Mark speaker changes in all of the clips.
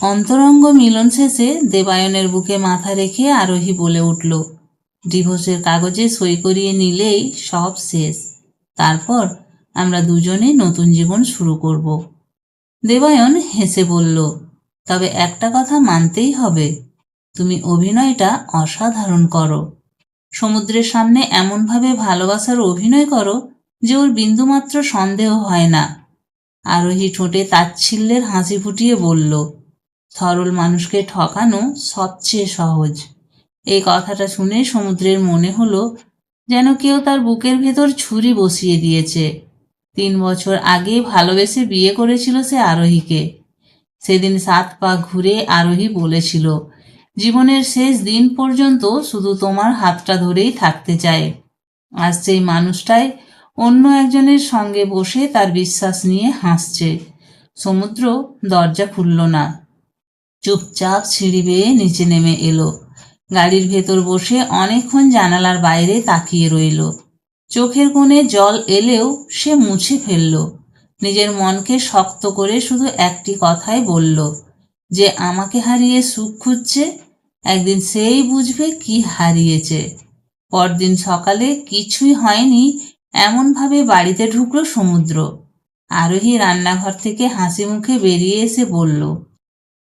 Speaker 1: অন্তরঙ্গ মিলন শেষে দেবায়নের বুকে মাথা রেখে আরোহী বলে উঠল, ডিভোর্সের কাগজে সই করিয়ে নিলেই সব শেষ। তারপর আমরা দুজনে নতুন জীবন শুরু করব। দেবায়ন হেসে বলল, তবে একটা কথা মানতেই হবে, তুমি অভিনয়টা অসাধারণ করো। সমুদ্রের সামনে এমনভাবে ভালোবাসার অভিনয় করো যে ওর বিন্দুমাত্র সন্দেহ হয় না। আরোহী ঠোঁটে তাচ্ছিল্যের হাসি ফুটিয়ে বলল, সরল মানুষকে ঠকানো সবচেয়ে সহজ। এই কথাটা শুনে সমুদ্রের মনে হলো যেন কেউ তার বুকের ভেতর ছুরি বসিয়ে দিয়েছে। 3 বছর আগে ভালোবেসে বিয়ে করেছিল সে আরোহীকে। সেদিন 7 পা ঘুরে আরোহী বলেছিল, জীবনের শেষ দিন পর্যন্ত শুধু তোমার হাতটা ধরেই থাকতে চায়। আজ সেই মানুষটাই অন্য একজনের সঙ্গে বসে তার বিশ্বাস নিয়ে হাসছে। সমুদ্র দরজা খুলল না, চুপচাপ সিঁড়ি বেয়ে নিচে নেমে এলো। গাড়ির ভেতর বসে অনেকক্ষণ জানালার বাইরে তাকিয়ে রইল। চোখের কোণে জল এলেও সে মুছে ফেলল। নিজের মনকে শক্ত করে শুধু একটি কথাই বলল, যে আমাকে হারিয়ে সুখ খুঁজছে, একদিন সেই বুঝবে কি হারিয়েছে। পরদিন সকালে কিছুই হয়নি এমনভাবে বাড়িতে ঢুকলো সমুদ্র। আরোহী রান্নাঘর থেকে হাসি মুখে বেরিয়ে এসে বলল,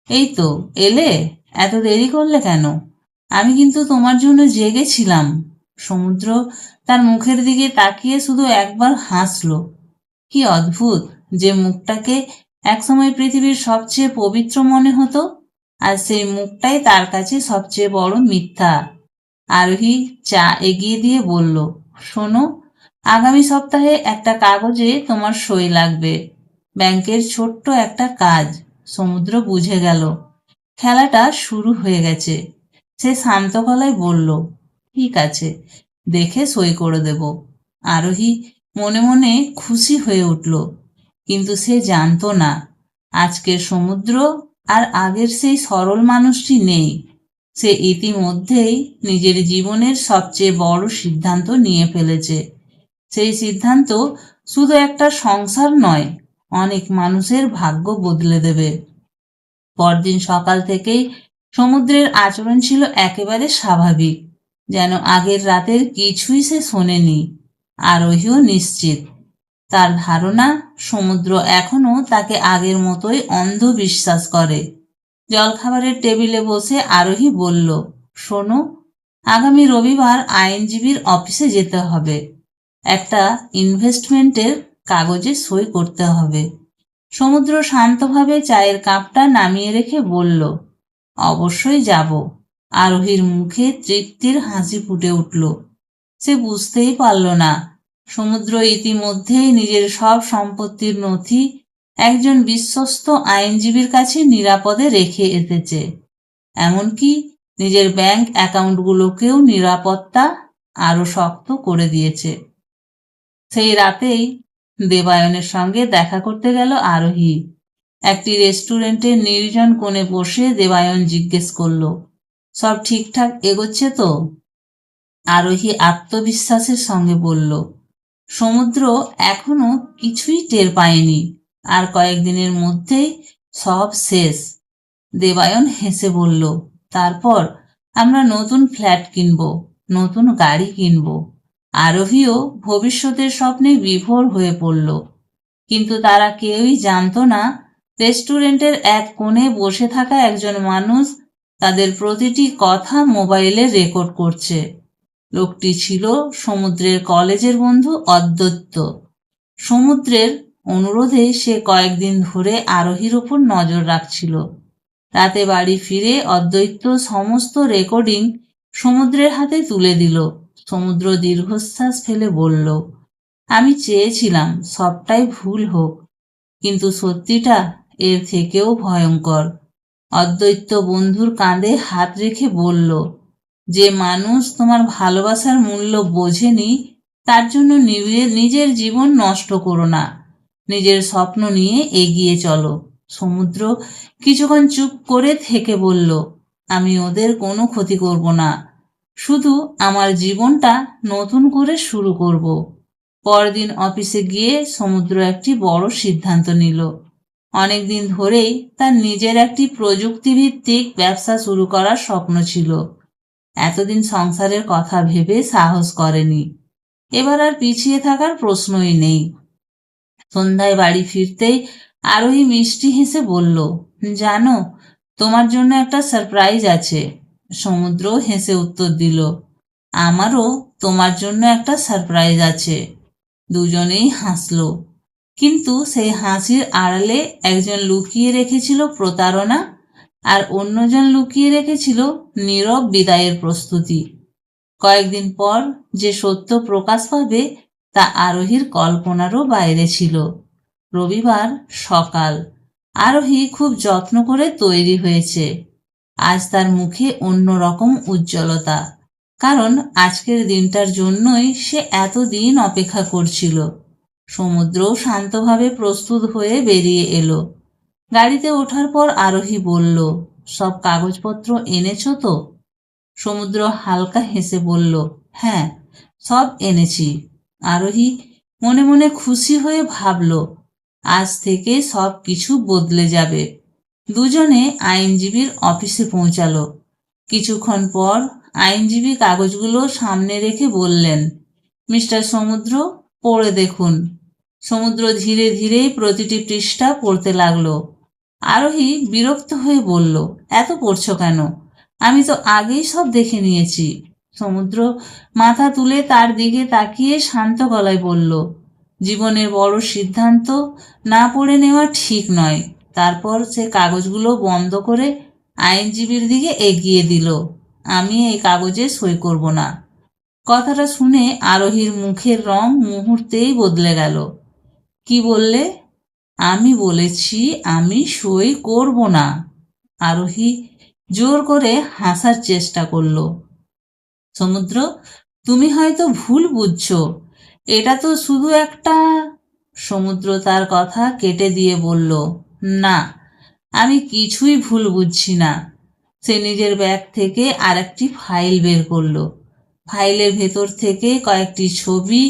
Speaker 1: এই তো এলে, এত দেরি করলে কেন? আমি কিন্তু তোমার জন্য জেগেছিলাম। সমুদ্র তার মুখের দিকে তাকিয়ে শুধু একবার হাসল। কি অদ্ভুত যে মুখটাকে একসময় পৃথিবীর সবচেয়ে পবিত্র মনে হতো, আর সেই মুখটাই তার কাছে সবচেয়ে বড় মিথ্যা। আরোহী চা এগিয়ে দিয়ে বলল, শোনো, আগামী সপ্তাহে একটা কাগজে তোমার সই লাগবে, ব্যাংকের ছোট্ট একটা কাজ। সমুদ্র বুঝে গেল খেলাটা শুরু হয়ে গেছে। সে শান্ত গলায় বলল, ঠিক আছে, দেখে সই করে দেব। আরোহী মনে মনে খুশি হয়ে উঠল, কিন্তু সে জানতো না আজকের সমুদ্র আর আগের সেই সরল মানুষটি নেই। সে ইতিমধ্যেই নিজের জীবনের সবচেয়ে বড় সিদ্ধান্ত নিয়ে ফেলেছে। সেই সিদ্ধান্ত শুধু একটা সংসার নয়, অনেক মানুষের ভাগ্য বদলে দেবে। পরদিন সকাল থেকেই সমুদ্রের আচরণ ছিল একেবারে স্বাভাবিক, যেন আগের রাতের কিছুই সে শোনেনি। আরোহীও নিশ্চিত, তার ধারণা সমুদ্র এখনো তাকে আগের মতোই অন্ধ বিশ্বাস করে। জলখাবারের টেবিলে বসে আরোহী বলল, শোনো, আগামী রবিবার আইনজীবীর অফিসে যেতে হবে, একটা ইনভেস্টমেন্টের কাগজে সই করতে হবে। সমুদ্র শান্তভাবে চায়ের কাপটা নামিয়ে রেখে বলল, অবশ্যই যাব। আরোহীর মুখে তৃপ্তির হাসি ফুটে উঠল। সে বুঝতেই পারল না সমুদ্র ইতিমধ্যেই নিজের সব সম্পত্তির নথি একজন বিশ্বস্ত আইনজীবীর কাছে নিরাপদে রেখে এসেছে। এমনকি নিজের ব্যাংক অ্যাকাউন্টগুলোকেও নিরাপত্তা আরো শক্ত করে দিয়েছে। সেই রাতেই দেবায়নের সঙ্গে দেখা করতে গেল আরোহী। একটি রেস্টুরেন্টের নির্জন কোণে বসে দেবায়ন জিজ্ঞেস করল, সব ঠিকঠাক এগোচ্ছে তো? আরোহী আত্মবিশ্বাসের সঙ্গে বলল, সমুদ্র এখনো কিছুই টের পায়নি, আর কয়েকদিনের মধ্যেই সব শেষ। দেবায়ন হেসে বলল, তারপর আমরা নতুন ফ্ল্যাট কিনব, নতুন গাড়ি কিনব। আরোহীও ভবিষ্যতের স্বপ্নে বিভোর হয়ে পড়ল। কিন্তু তারা কেউই জানত না রেস্টুরেন্টের এক কোণে বসে থাকা একজন মানুষ তাদের প্রতিটি কথা মোবাইলে রেকর্ড করছে। লোকটি ছিল সমুদ্রের কলেজের বন্ধু অদ্বৈত। সমুদ্রের অনুরোধে সে কয়েকদিন ধরে আরোহীর উপর নজর রাখছিল। রাতে বাড়ি ফিরে অদ্বৈত সমস্ত রেকর্ডিং সমুদ্রের হাতে তুলে দিল। সমুদ্র দীর্ঘশ্বাস ফেলে বলল, আমি চেয়েছিলাম সবটাই ভুল হোক, কিন্তু সত্যিটা এর থেকেও ভয়ঙ্কর। অদ্বৈত বন্ধুর কাঁধে হাত রেখে বলল, যে মানুষ তোমার ভালোবাসার মূল্য বোঝেনি তার জন্য নিজের জীবন নষ্ট করো না, নিজের স্বপ্ন নিয়ে এগিয়ে চলো। সমুদ্র কিছুক্ষণ চুপ করে থেকে বলল, আমি ওদের কোনো ক্ষতি করব না, শুধু আমার জীবনটা নতুন করে শুরু করব। পরদিন অফিসে গিয়ে সমুদ্র একটি বড় সিদ্ধান্ত নিল। অনেকদিন ধরেই তার নিজের একটি প্রযুক্তিভিত্তিক ব্যবসা শুরু করার স্বপ্ন ছিল। এতদিন সংসারের কথা ভেবে সাহস করেনি। এবার আর পিছিয়ে থাকার প্রশ্নই নেই। সন্ধ্যায় বাড়ি ফিরতেই আরোহী মিষ্টি হেসে বলল, জানো, তোমার জন্য একটা সারপ্রাইজ আছে। সমুদ্র হেসে উত্তর দিল, আমারও তোমার জন্য একটা সারপ্রাইজ আছে। দুজনেই হাসলো, কিন্তু সেই হাসির আড়ালে একজন লুকিয়ে রেখেছিল প্রতারণা, আর অন্যজন লুকিয়ে রেখেছিল নীরব বিদায়ের প্রস্তুতি। কয়েকদিন পর যে সত্য প্রকাশ পাবে তা আরোহীর কল্পনারও বাইরে ছিল। রবিবার সকাল। আরোহী খুব যত্ন করে তৈরি হয়েছে। আজ তার মুখে অন্যরকম উজ্জ্বলতা, কারণ আজকের দিনটার জন্যই সে এতদিন অপেক্ষা করছিল। সমুদ্রও শান্তভাবে প্রস্তুত হয়ে বেরিয়ে এলো। গাড়িতে ওঠার পর আরোহী বলল, সব কাগজপত্র এনেছো তো? সমুদ্র হালকা হেসে বলল, হ্যাঁ, সব এনেছি। আরোহী মনে মনে খুশি হয়ে ভাবল, আজ থেকে সব কিছু বদলে যাবে। দুজনে আইনজীবীর অফিসে পৌঁছালো। কিছুক্ষণ পর আইনজীবী কাগজগুলো সামনে রেখে বললেন, মিস্টার সমুদ্র, পড়ে দেখুন। সমুদ্র ধীরে ধীরে প্রতিটি পৃষ্ঠা পড়তে লাগলো। আরোহী বিরক্ত হয়ে বলল, এত পড়ছো কেন? আমি তো আগেই সব দেখে নিয়েছি। সমুদ্র মাথা তুলে তার দিকে তাকিয়ে শান্ত গলায় বলল, জীবনের বড় সিদ্ধান্ত না পড়ে নেওয়া ঠিক নয়। তারপর সে কাগজগুলো বন্ধ করে আইনজীবীর দিকে এগিয়ে দিল, আমি এই কাগজে সই করব না। কথাটা শুনে আরোহীর মুখের রং মুহূর্তেই বদলে গেল। কি বললে? আমি বলেছি আমি সই করব না। আরোহী জোর করে হাসার চেষ্টা করল। সমুদ্র, তুমি হয়তো ভুল বুঝছো, এটা তো শুধু একটা। সমুদ্র তার কথা কেটে দিয়ে বলল, না, আমি কিছুই ভুল বুঝছি না। সে নিজের ব্যাগ থেকে আরেকটি ফাইল বের করলো। ফাইলের ভেতর থেকে কয়েকটি ছবি,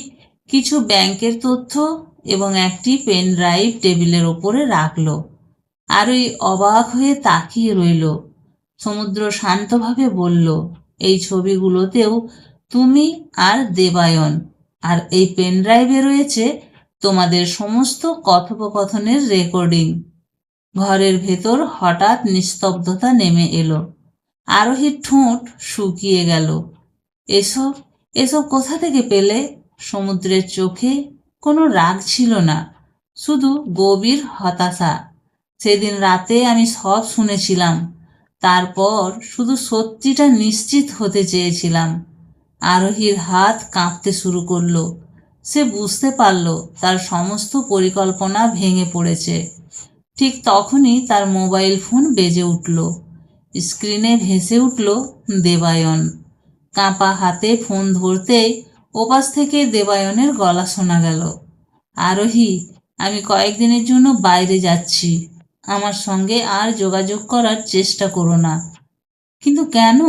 Speaker 1: কিছু ব্যাংকের তথ্য এবং একটি পেন ড্রাইভ টেবিলের ওপরে রাখলো। আর ওই অবাক হয়ে তাকিয়ে রইল। সমুদ্র শান্তভাবে বলল, এই ছবিগুলোতেও তুমি আর দেবায়ন, আর এই পেন ড্রাইভে রয়েছে তোমাদের সমস্ত কথোপকথনের রেকর্ডিং। ঘরের ভেতর হঠাৎ নিস্তব্ধতা নেমে এলো। আরোহীর ঠোঁট শুকিয়ে গেল। এসব এসব কোথা থেকে পেলে? সমুদ্রের চোখে কোনো রাগ ছিল না, শুধু গভীর হতাশা। সেদিন রাতে আমি সব শুনেছিলাম, তারপর শুধু সত্যিটা নিশ্চিত হতে চেয়েছিলাম। আরোহীর হাত কাঁপতে শুরু করলো। সে বুঝতে পারল তার সমস্ত পরিকল্পনা ভেঙে পড়েছে। ঠিক তখনই তার মোবাইল ফোন বেজে উঠল। স্ক্রিনে ভেসে উঠল দেবায়ন। কাঁপা হাতে ফোন ধরতেই ওপাশ থেকে দেবায়নের গলা শোনা গেল, আরোহী, আমি কয়েকদিনের জন্য বাইরে যাচ্ছি। আমার সঙ্গে আর যোগাযোগ করার চেষ্টা করো না। কিন্তু কেন?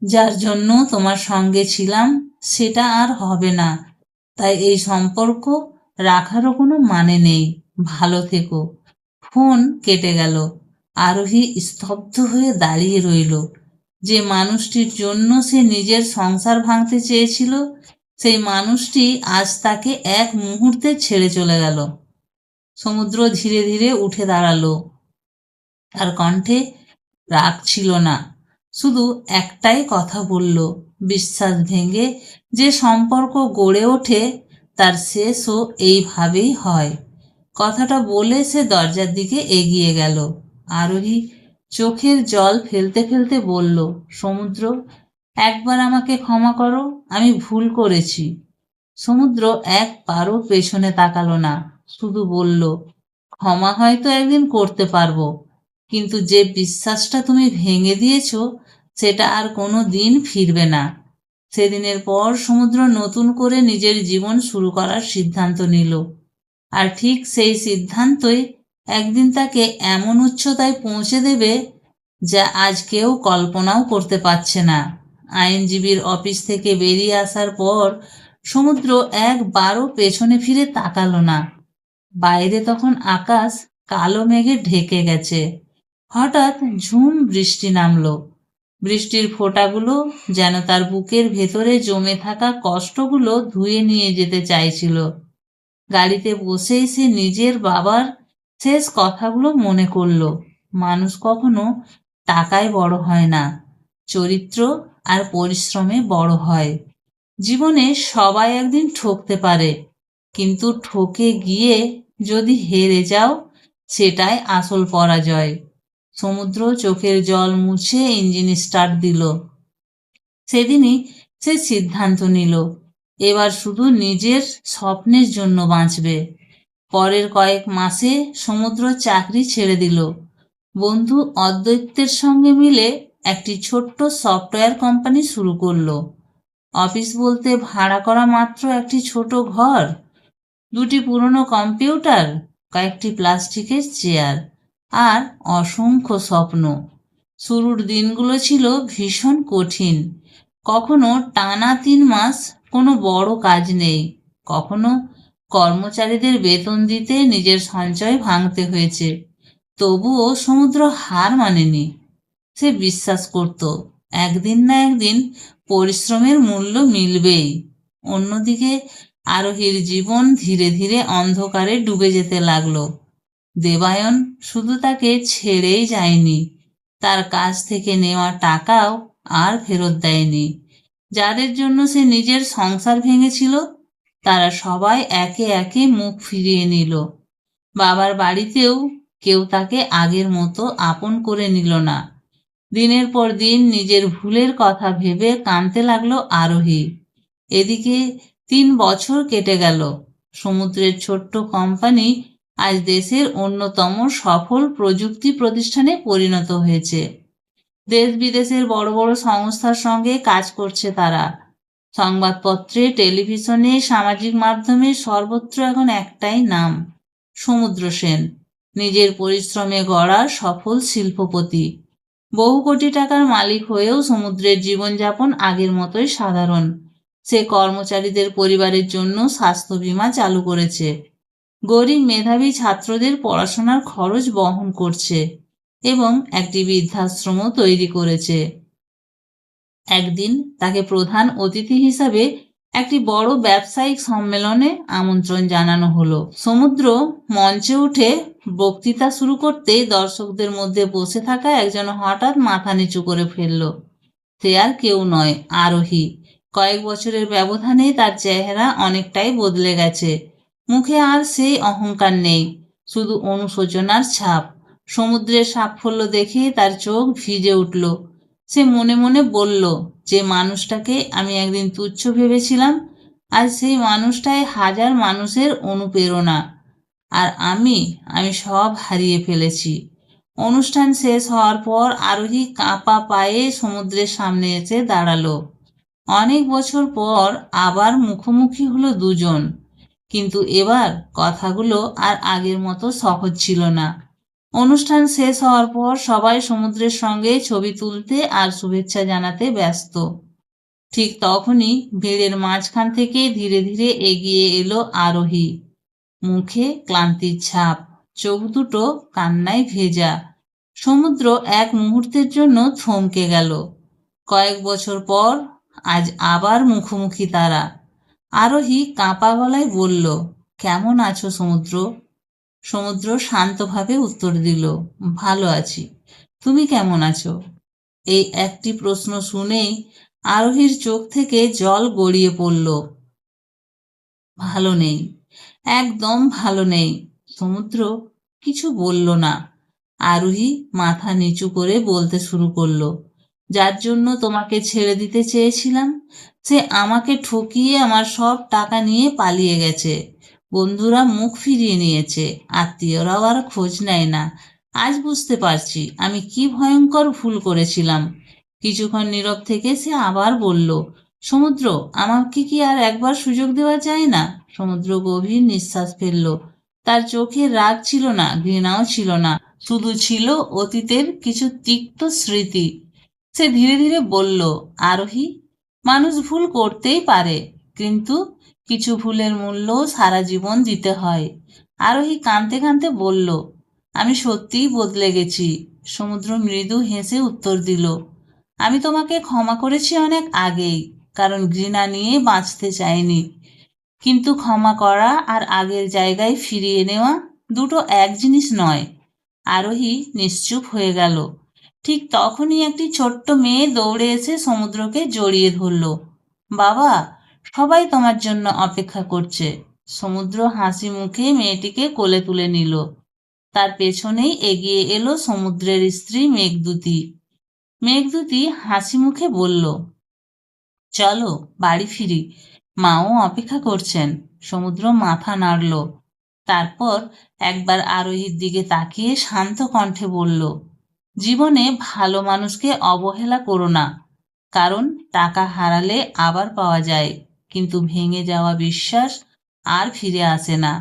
Speaker 1: যার জন্য তোমার সঙ্গে ছিলাম সেটা আর হবে না, তাই এই সম্পর্ক রাখারও কোনো মানে নেই। ভালো থেকো। ফোন কেটে গেল। আরোহী স্তব্ধ হয়ে দাঁড়িয়ে রইল। যে মানুষটির জন্য সে নিজের সংসার ভাঙতে চেয়েছিল, সেই মানুষটি আজ তাকে এক মুহূর্তে ছেড়ে চলে গেল। সমুদ্র ধীরে ধীরে উঠে দাঁড়ালো। তার কণ্ঠে রাগ ছিল না, শুধু একটাই কথা বলল, বিশ্বাস ভেঙে যে সম্পর্ক গড়ে ওঠে তার শেষও এইভাবেই হয়। কথাটা বলে সে দরজার দিকে এগিয়ে গেল। আরোহী চোখের জল ফেলতে ফেলতে বলল, সমুদ্র, একবার আমাকে ক্ষমা করো, আমি ভুল করেছি। সমুদ্র একবারও পেছনে তাকালো না, শুধু বলল, ক্ষমা হয়তো একদিন করতে পারবো, কিন্তু যে বিশ্বাসটা তুমি ভেঙে দিয়েছো সেটা আর কোনো দিন ফিরবে না। সেদিনের পর সমুদ্র নতুন করে নিজের জীবন শুরু করার সিদ্ধান্ত নিল। আর ঠিক সেই সিদ্ধান্তই একদিন তাকে এমন উচ্চতায় পৌঁছে দেবে যা আজ কেউ কল্পনাও করতে পারছে না। আইনজীবীর অফিস থেকে বেরিয়ে আসার পর সমুদ্র একবারও পেছনে ফিরে তাকালো না। বাইরে তখন আকাশ কালো মেঘে ঢেকে গেছে। হঠাৎ ঝুম বৃষ্টি নামলো। বৃষ্টির ফোঁটাগুলো যেন তার বুকের ভেতরে জমে থাকা কষ্টগুলো ধুয়ে নিয়ে যেতে চাইছিল। গাড়িতে বসেই সে নিজের বাবার শেষ কথাগুলো মনে করল। মানুষ কখনো টাকায় বড় হয় না, চরিত্র আর পরিশ্রমে বড় হয়। জীবনে সবাই একদিন ঠকতে পারে, কিন্তু ঠকে গিয়ে যদি হেরে যাও, সেটাই আসল পরাজয়। সমুদ্র চোখের জল মুছে ইঞ্জিন স্টার্ট দিল। সেদিনই সে সিদ্ধান্ত নিল, এবার শুধু নিজের স্বপ্নের জন্য বাঁচবে। পরের কয়েক মাসে সমুদ্র চাকরি ছেড়ে দিল। বন্ধু অদ্বৈতের সঙ্গে মিলে একটি ছোট্ট সফটওয়্যার কোম্পানি শুরু করলো। অফিস বলতে ভাড়া করা মাত্র একটি ছোট ঘর, দুটি পুরনো কম্পিউটার, কয়েকটি প্লাস্টিকের চেয়ার আর অসংখ্য স্বপ্ন। শুরুর দিনগুলো ছিল ভীষণ কঠিন। কখনো টানা 3 মাস কোনো বড় কাজ নেই, কখনো কর্মচারীদের বেতন দিতে নিজের সঞ্চয় ভাঙতে হয়েছে। তবুও সমুদ্র হার মানেনি। সে বিশ্বাস করত, একদিন না একদিন পরিশ্রমের মূল্য মিলবেই। অন্যদিকে আরোহীর জীবন ধীরে ধীরে অন্ধকারে ডুবে যেতে লাগলো। দেবায়ন শুধু তাকে ছেড়েই যায়নি, তার কাছ থেকে নেওয়া টাকাও আর ফেরত দেয়নি। যাদের জন্য সে নিজের সংসার ভেঙেছিল, তারা সবাই একে একে মুখ ফিরিয়ে নিল। বাবার বাড়িতেও কেউ তাকে আগের মতো আপন করে নিল না। দিনের পর দিন নিজের ভুলের কথা ভেবে কাঁদতে লাগলো আরোহী। এদিকে 3 বছর কেটে গেল। সমুদ্রের ছোট্ট কোম্পানি আজ দেশের অন্যতম সফল প্রযুক্তি প্রতিষ্ঠানে পরিণত হয়েছে। দেশ বিদেশের বড় বড় সংস্থার সঙ্গে কাজ করছে তারা। সংবাদপত্রে, টেলিভিশনে, সামাজিক মাধ্যমে সর্বত্র এখন একটাই নাম, সমুদ্র সেন। নিজের পরিশ্রমে গড়া সফল শিল্পপতি। বহু কোটি টাকার মালিক হয়েও সমুদ্রের জীবনযাপন আগের মতোই সাধারণ। সে কর্মচারীদের পরিবারের জন্য স্বাস্থ্য বীমা চালু করেছে, গরিব মেধাবী ছাত্রদের পড়াশোনার খরচ বহন করছে এবং একটি বৃদ্ধাশ্রমও তৈরি করেছে। একদিন তাকে প্রধান অতিথি হিসাবে একটি বড় ব্যবসায়িক সম্মেলনে আমন্ত্রণ জানানো হলো। সমুদ্র মঞ্চে উঠে বক্তৃতা শুরু করতেই দর্শকদের মধ্যে বসে থাকা একজন হঠাৎ মাথা নিচু করে ফেলল। সে আর কেউ নয়, আরোহী। কয়েক বছরের ব্যবধানে তার চেহারা অনেকটাই বদলে গেছে। মুখে আর সেই অহংকার নেই, শুধু অনুশোচনার ছাপ। সমুদ্রের সাফল্য দেখে তার চোখ ভিজে উঠল। সে মনে মনে বলল, যে মানুষটাকে আমি একদিন তুচ্ছ ভেবেছিলাম, আজ সেই মানুষটাই হাজার মানুষের অনুপ্রেরণা। আর আমি সব হারিয়ে ফেলেছি। অনুষ্ঠান শেষ হওয়ার পর আরোহী কাঁপা পায়ে সমুদ্রের সামনে এসে দাঁড়ালো। অনেক বছর পর আবার মুখোমুখি হলো দুজন, কিন্তু এবার কথাগুলো আর আগের মতো সহজ ছিল না। অনুষ্ঠান শেষ হওয়ার পর সবাই সমুদ্রের সঙ্গে ছবি তুলতে আর শুভেচ্ছা জানাতে ব্যস্ত। ঠিক তখনই ভিড়ের মাঝখান থেকে ধীরে ধীরে এগিয়ে এলো আরোহী। মুখে ক্লান্তির ছাপ, চোখ দুটো কান্নায় ভেজা। সমুদ্র এক মুহূর্তের জন্য থমকে গেল। কয়েক বছর পর আজ আবার মুখোমুখি তারা। আরোহী কাঁপা গলায় বলল, কেমন আছো সমুদ্র? সমুদ্র শান্তভাবে উত্তর দিল, ভালো আছি। তুমি কেমন আছো? এই একটি প্রশ্ন শুনেই আরোহীর চোখ থেকে জল গড়িয়ে পড়ল। ভালো নেই, একদম ভালো নেই। সমুদ্র কিছু বলল না। আরোহী মাথা নিচু করে বলতে শুরু করলো, যার জন্য তোমাকে ছেড়ে দিতে চেয়েছিলাম, সে আমাকে ঠকিয়ে আমার সব টাকা নিয়ে পালিয়ে গেছে। বন্ধুরা মুখ ফিরিয়ে নিয়েছে, আত্মীয়রাও আর খোঁজ নেয় না। আজ বুঝতে পারছি আমি কি ভয়ঙ্কর ভুল করেছিলাম। কিছুক্ষণ নীরব থেকে সে আবার বলল, সমুদ্র, আমাকে কি আর একবার সুযোগ দেওয়া যায় না? সমুদ্র গভীর নিঃশ্বাস ফেলল। তার চোখে রাগ ছিল না, ঘৃণাও ছিল না, শুধু ছিল অতীতের কিছু তিক্ত স্মৃতি। সে ধীরে ধীরে বলল, আরোহী, মানুষ ভুল করতেই পারে, কিন্তু কিছু ভুলের মূল্য সারা জীবন দিতে হয়। আরোহী কাঁদতে কাঁদতে বলল, আমি সত্যিই বদলে গেছি। সমুদ্র মৃদু হেসে উত্তর দিল, আমি তোমাকে ক্ষমা করেছি অনেক আগেই, কারণ ঘৃণা নিয়ে বাঁচতে চাইনি। কিন্তু ক্ষমা করা আর আগের জায়গায় ফিরিয়ে নেওয়া দুটো এক জিনিস নয়। আরোহী নিশ্চুপ হয়ে গেল। ঠিক তখনই একটি ছোট্ট মেয়ে দৌড়ে এসে সমুদ্রকে জড়িয়ে ধরল। বাবা, সবাই তোমার জন্য অপেক্ষা করছে। সমুদ্র হাসি মুখে মেয়েটিকে কোলে তুলে নিল। তার পেছনেই এগিয়ে এলো সমুদ্রের স্ত্রী মেঘদূতী। মেঘদূতী হাসি মুখে বলল, চলো বাড়ি ফিরি, মাও অপেক্ষা করছেন। সমুদ্র মাথা নাড়ল। তারপর একবার আরোহীর দিকে তাকিয়ে শান্ত কণ্ঠে বলল, জীবনে ভালো মানুষকে অবহেলা করো না, কারণ টাকা হারালে আবার পাওয়া যায়, কিন্তু ভেঙে যাওয়া বিশ্বাস আর ফিরে আসে না।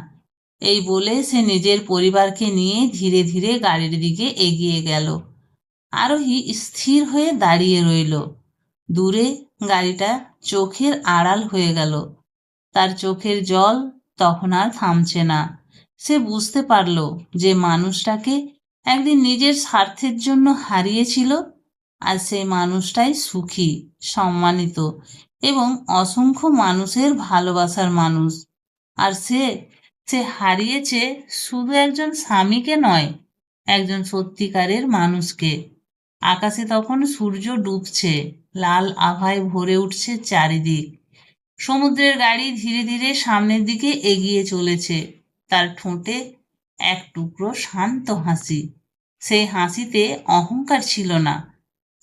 Speaker 1: এই বলে সে নিজের পরিবারকে নিয়ে ধীরে ধীরে গাড়ির দিকে এগিয়ে গেল। আরোহী স্থির হয়ে দাঁড়িয়ে রইল। দূরে গাড়িটা চোখের আড়াল হয়ে গেল। তার চোখের জল তখন আর থামছে না। সে বুঝতে পারল যে মানুষটাকে একদিন নিজের স্বার্থের জন্য হারিয়েছিল, আর সেই মানুষটাই সুখী, সম্মানিত এবং অসংখ্য মানুষের ভালোবাসার মানুষ। আর সে সে হারিয়েছে শুধু একজন স্বামীকে নয়, একজন সত্যিকারের মানুষকে। আকাশে তখন সূর্য ডুবছে, লাল আভায় ভরে উঠছে চারিদিক। সমুদ্রের গাড়ি ধীরে ধীরে সামনের দিকে এগিয়ে চলেছে। তার ঠোঁটে এক টুকরো শান্ত হাসি। সেই হাসিতে অহংকার ছিল না,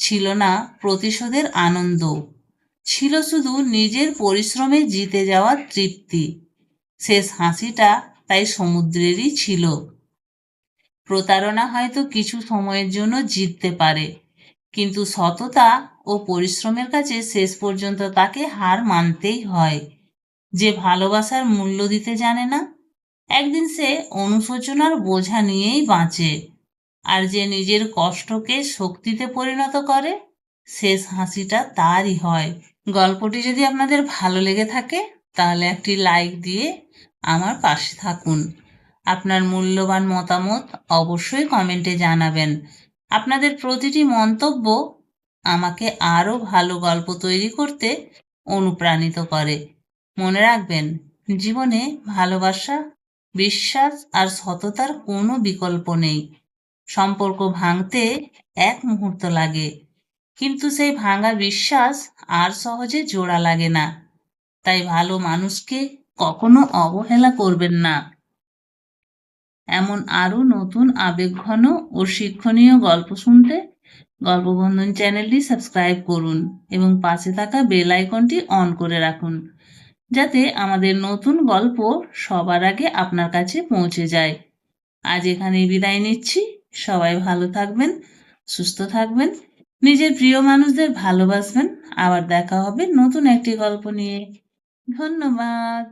Speaker 1: ছিল না প্রতিশোধের আনন্দ, ছিল শুধু নিজের পরিশ্রমে জিতে যাওয়ার তৃপ্তি। শেষ হাসিটা তাই সমুদ্রেরই ছিল। প্রতারণা হয়তো কিছু সময়ের জন্য জিততে পারে, কিন্তু সততা ও পরিশ্রমের কাছে শেষ পর্যন্ত তাকে হার মানতেই হয়। যে ভালোবাসার মূল্য দিতে জানে না, একদিন সে অনুশোচনার বোঝা নিয়েই বাঁচে। আর যে নিজের কষ্টকে শক্তিতে পরিণত করে, শেষ হাসিটা তারই হয়। গল্পটি যদি আপনাদের ভালো লেগে থাকে, তাহলে একটি লাইক দিয়ে আমার পাশে থাকুন। আপনার মূল্যবান মতামত অবশ্যই কমেন্টে জানাবেন। আপনাদের প্রতিটি মন্তব্য আমাকে আরও ভালো গল্প তৈরি করতে অনুপ্রাণিত করে। মনে রাখবেন, জীবনে ভালোবাসা, বিশ্বাস আর সততার কোনো বিকল্প নেই। সম্পর্ক ভাঙতে এক মুহূর্ত লাগে, কিন্তু সেই ভাঙা বিশ্বাস আর সহজে জোড়া লাগে না। তাই ভালো মানুষকে কখনো অবহেলা করবেন না। এমন আরও নতুন আবেগঘন ও শিক্ষণীয় গল্প শুনতে গল্পবন্ধন চ্যানেলটি সাবস্ক্রাইব করুন এবং পাশে থাকা বেল আইকনটি অন করে রাখুন, যাতে আমাদের নতুন গল্প সবার আগে আপনার কাছে পৌঁছে যায়। আজ এখানেই বিদায় নিচ্ছি। সবাই ভালো থাকবেন, সুস্থ থাকবেন, নিজের প্রিয় মানুষদের ভালোবাসবেন। আবার দেখা হবে নতুন একটি গল্প নিয়ে। ধন্যবাদ।